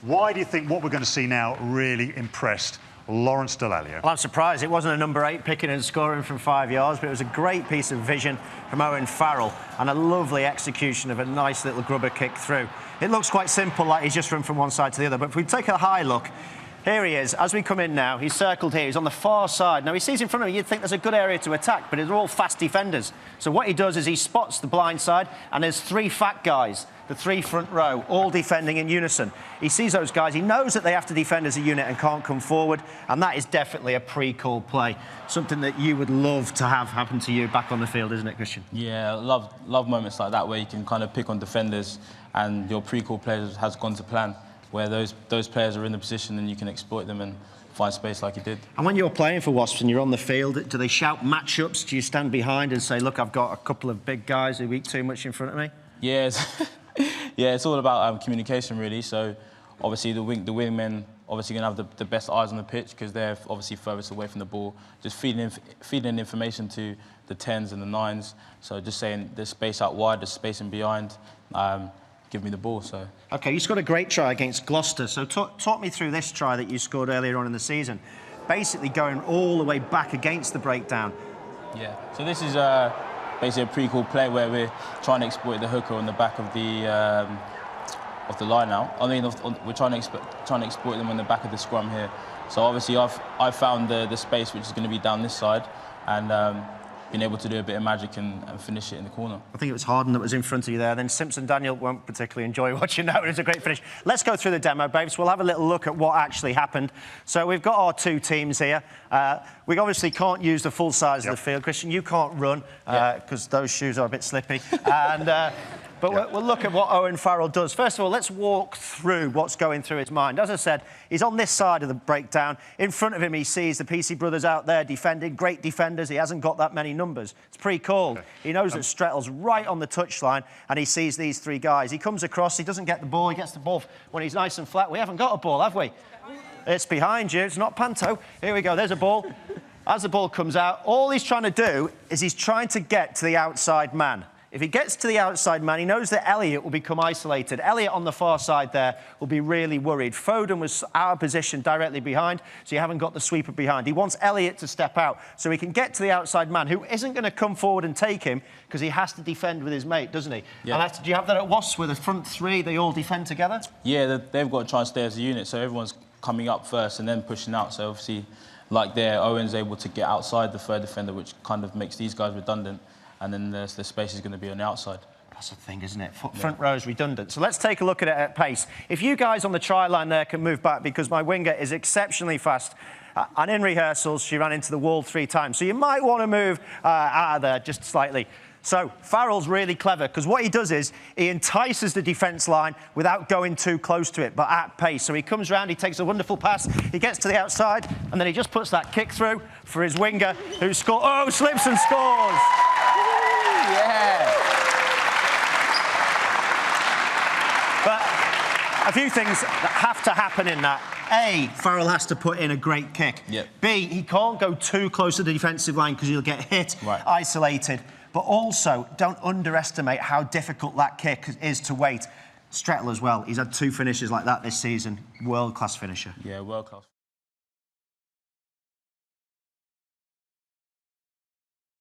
Why do you think what we're going to see now really impressed Lawrence Dallaglio? Well, I'm surprised it wasn't a number 8 picking and scoring from 5 yards, but it was a great piece of vision from Owen Farrell and a lovely execution of a nice little grubber kick through. It looks quite simple, like he's just run from one side to the other, but if we take a high look, here he is. As we come in now, he's circled here. He's on the far side. Now, he sees in front of him, you'd think there's a good area to attack, but they're all fast defenders. So what he does is he spots the blind side, and there's 3 fat guys, the 3 front row, all defending in unison. He sees those guys. He knows that they have to defend as a unit and can't come forward, and that is definitely a pre-called play. Something that you would love to have happen to you back on the field, isn't it, Christian? Yeah, love moments like that where you can kind of pick on defenders and your pre-call play has gone to plan, where those players are in the position and you can exploit them and find space like he did. And when you're playing for Wasps and you're on the field, do they shout match-ups? Do you stand behind and say, look, I've got a couple of big guys who eat too much in front of me? Yeah, it's all about communication, really. So, obviously, the wingmen obviously going to have the best eyes on the pitch because they're obviously furthest away from the ball. Just feeding information to the 10s and the 9s. So just saying there's space out wide, there's space in behind. Give me the ball. So. OK, you scored a great try against Gloucester. So talk me through this try that you scored earlier on in the season. Basically going all the way back against the breakdown. Yeah, so this is basically a pretty cool play where we're trying to exploit the hooker on the back of the line now. I mean, we're trying to exploit them on the back of the scrum here. So obviously I've found the space which is going to be down this side and been able to do a bit of magic and finish it in the corner. I think it was Harden that was in front of you there. Then Simpson Daniel won't particularly enjoy watching that. It was a great finish. Let's go through the demo, babes. We'll have a little look at what actually happened. So we've got our 2 teams here. We obviously can't use the full size of the field. Christian, you can't run because those shoes are a bit slippy. And but we'll look at what Owen Farrell does. First of all, let's walk through what's going through his mind. As I said, he's on this side of the breakdown. In front of him, he sees the PC brothers out there defending, great defenders. He hasn't got that many numbers. It's pre-called. He knows that Strettle's right on the touchline, and he sees these 3 guys. He comes across, he doesn't get the ball. He gets the ball when he's nice and flat. We haven't got a ball, have we? It's behind you. It's not Panto. Here we go. There's a ball. As the ball comes out, all he's trying to do is he's trying to get to the outside man. If he gets to the outside man, he knows that Elliott will become isolated. Elliott on the far side there will be really worried. Foden was out of position directly behind, so you haven't got the sweeper behind. He wants Elliott to step out so he can get to the outside man, who isn't going to come forward and take him because he has to defend with his mate, doesn't he? Yeah. And do you have that at Wasps where the front 3, they all defend together? Yeah, they've got to try and stay as a unit, so everyone's coming up first and then pushing out. So obviously, like there, Owen's able to get outside the 3rd defender, which kind of makes these guys redundant. And then the space is going to be on the outside. That's the thing, isn't it? Front row is redundant. So let's take a look at it at pace. If you guys on the try line there can move back, because my winger is exceptionally fast. And in rehearsals, she ran into the wall 3 times. So you might want to move out of there just slightly. So Farrell's really clever, because what he does is he entices the defence line without going too close to it, but at pace. So he comes round, he takes a wonderful pass, he gets to the outside, and then he just puts that kick through for his winger, who scores. Oh, slips and scores! Yeah! But a few things that have to happen in that. A, Farrell has to put in a great kick. Yep. B, he can't go too close to the defensive line because he'll get hit, isolated. But also, don't underestimate how difficult that kick is to wait. Strettle as well. He's had 2 finishes like that this season. World-class finisher. Yeah, world-class.